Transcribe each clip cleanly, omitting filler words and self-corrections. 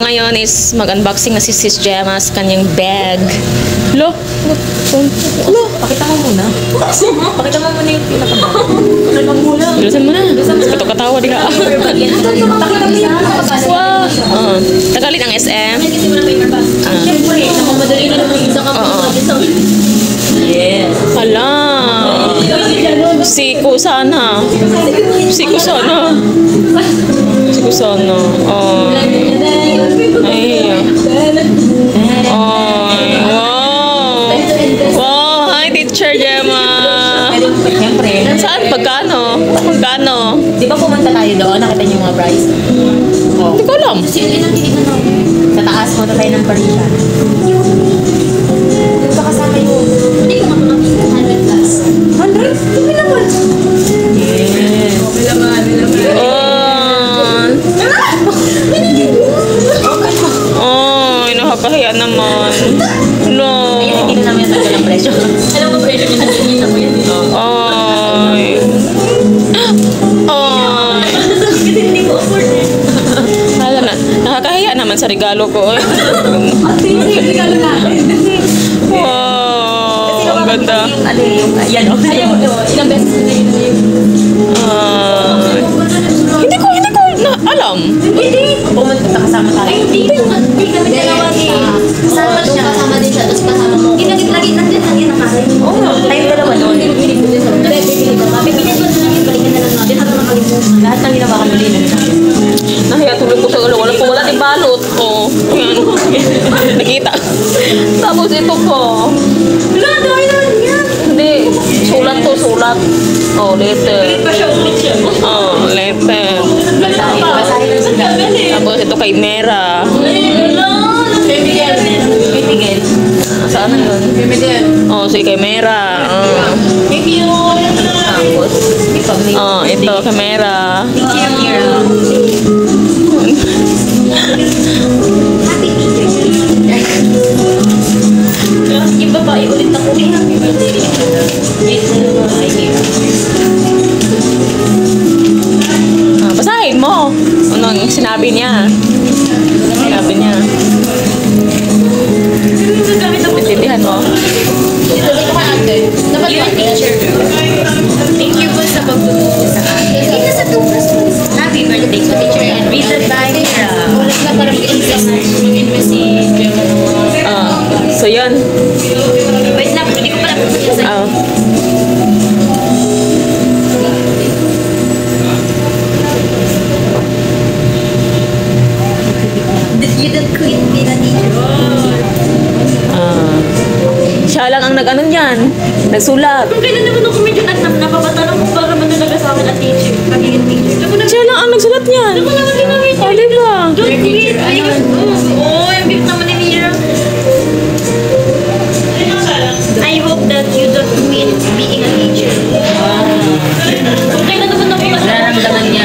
Ngayon is mag-unboxing na si Sis Gemma sa kanyang bag. Lo? Pakita mo muna. Pakita mo muna yung pinaka-bag. Pakita mo muna. Bilisan mo na. Ito katawa di ka. Wow. Tagalit ang SM. Siyempre, nakamadali na naman yung isa ka po. Yes. Hala. Siko sana. Siko sana. Siko sana. Oh. Ay. Oh. Wow. Wow. Hi, Teacher Gemma. Siyempre. Saan? Pagkano? Pagkano? Di ba pumunta tayo doon? Nakita niyo yung mga price? Oh. Hindi ko alam. Sa taas, punta tayo ng Parisian. Di ba kasama yun? Hindi ko makakapit 100 plus. 100? Hindi naman. Yes. Oh, nakakahiya naman. No. Ayun, hindi na namin natanggal ang presyo. Alam mo presyo niya, nakikita mo yan. Ay. Ay. Kasi hindi ko afford eh. Alam na, nakakahiya naman sa regalo ko. Eh. Ate, regalo natin. Wow, ang ganda. Ano yung, yan o. Ilang beses na yun. Hindi ko na alam. Hindi. Pumunta ka kasama tayo. Ay, hindi kami dalawa ni. Kasama siya. Kasama din siya. Tapos kasama mo. Lagi nandiyan ang kain. Oo nga. Tayong dalawa doon. Bibili ko din sa mga. Bibili ko na lang. Balikan na lang natin. Hanggang makalimutan. Lahat ng ginawa balikan na natin. Nahiya tulog ko sa ulo. Wala ni balot. Oh, yan. Nakita. Tapos ito ko. Wala, dami naman yan. Hindi. Sulat to, sulat. Oh, letter. Ulit pa siya, ulit siya. Oh, letter. Basahin lang sa gabi. Tapos ito kay Mera. Bibigyan. Saan na yun? Bibigyan. Oh, si kay Mera. Thank you. Tapos, Oh, ito kay Mera. thank you, Mira. Happy teacher's day. Yung babae ulit ako. Happy birthday. Ito na ay Mira. Basahin mo. Ano ang sinabi niya? Sinabi niya. Intindihan mo? Sabi ko ka ate, dapat yung teacher. Thank you po sa pagtuturo sa akin. Hindi na sa tukas. Happy birthday sa teacher and reason by Mira. Ulit na parang mag-invest si Gemma ng mga... So, yun. Wait lang, hindi ko pala sa You don't quit me na teacher. Siya lang ang nag-ano niyan. Nagsulat. Kung kailan naman ako medyo napapatanong kung para man talaga sa akin at teacher. Pagiging teacher. Siya lang ang nagsulat niyan. Ako naman din namin. Oh, di ba? Don't quit. Oo, yung gift naman ni Mira. I hope that you don't quit being a teacher. Kung kailan naman ako nararamdaman niya.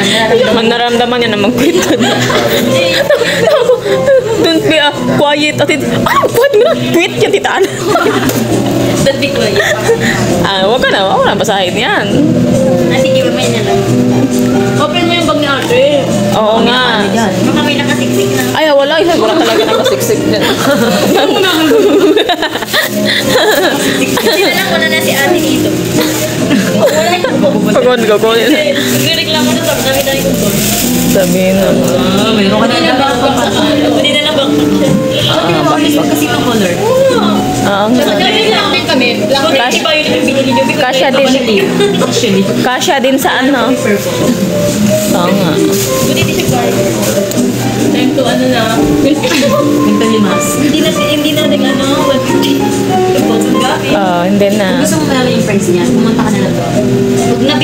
Naramdaman niya na mag-quit. Don't be quiet. Quiet mo na. Quit yan, titaan. Don't be quiet. Huwag ka na. Huwag na basahin yan. Sige, mamaya na lang. Open mo yung bag ni ate. Oo nga. Baka may nakasiksik na. Ay, wala. Wala talaga nakasiksik dyan. Sila lang wala na si ate dito. Wala yung Pagod ko. nagreklamo na sabi namin na yung doon. Sabihin na. Mayroon ka na lang Hindi na lang backpack siya. Bakit kasi ng color? Oo nga. Nagreklamo kami. Black iba yun yung binili nyo. Kasya din. Actually. Kasya din sa ano. Oo nga. Buti di siya guard. Time to ano na. Nagtalimas. Hindi na nag ano. 150. Nagpotong gabi. Hindi na. Gusto mo malala yung price niya? Pumunta ka na lang doon. Huwag na, B.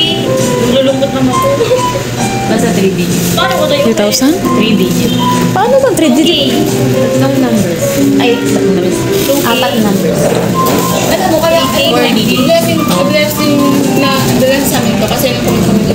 Lulungkot naman ako. Basta 3 digits. Paano ko tayo? 3,000? 3 digits. Paano bang 3 digits? Tatlong numbers. Ay, tatlong numbers. 4 numbers. Alam mo, kaya 4 digits. blessing na dala sa amin ko kasi nung pumunta